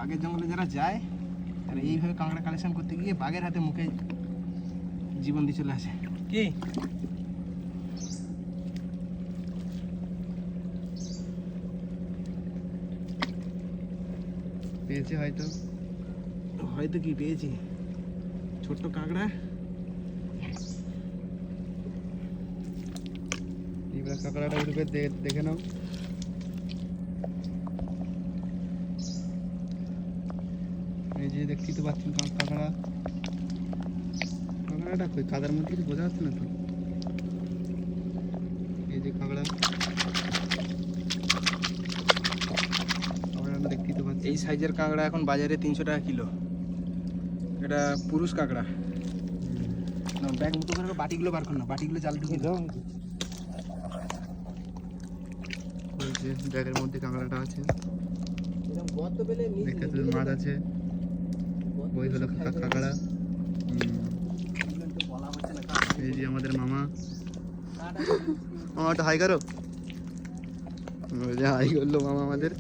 বাঘের জঙ্গলে যারা যায় তারা এইভাবে কাঁকড়া কালেকশন করতে গিয়ে বাঘের হাতে মুখে জীবন দিয়ে চলে আসে। কি পেয়েছে হয়তো, হয়তো কি পেয়েছি ছোট্ট কাঁকড়া। এবার কাঁকড়াটা উঠবে, দেখে নাও। এই যে দেখতেই তো পাচ্ছেন কাঁকড়া, কাঁকড়াটা কই কাদার মধ্যে কিছু বোঝা যাচ্ছে না তো। এই যে কাঁকড়া, কাঁকড়াটা দেখতেই তো পাচ্ছেন। এই সাইজের কাঁকড়া এখন বাজারে 300 টাকা কিলো। এটা পুরুষ কাঁকড়া। ব্যাগ মুটো করে বাটিগুলো বার কর না, বাটিগুলো জাল ঢুকে দাও। ওই যে ব্যাগের মধ্যে কাঁকড়াটা আছে, এরকম গর্ত পেলে দেখতে তো মাছ আছে। ওই হলো কাঁকড়া। এই যে আমাদের মামা, মামাটা হাই করো। ওই যে হাই করলো মামা আমাদের।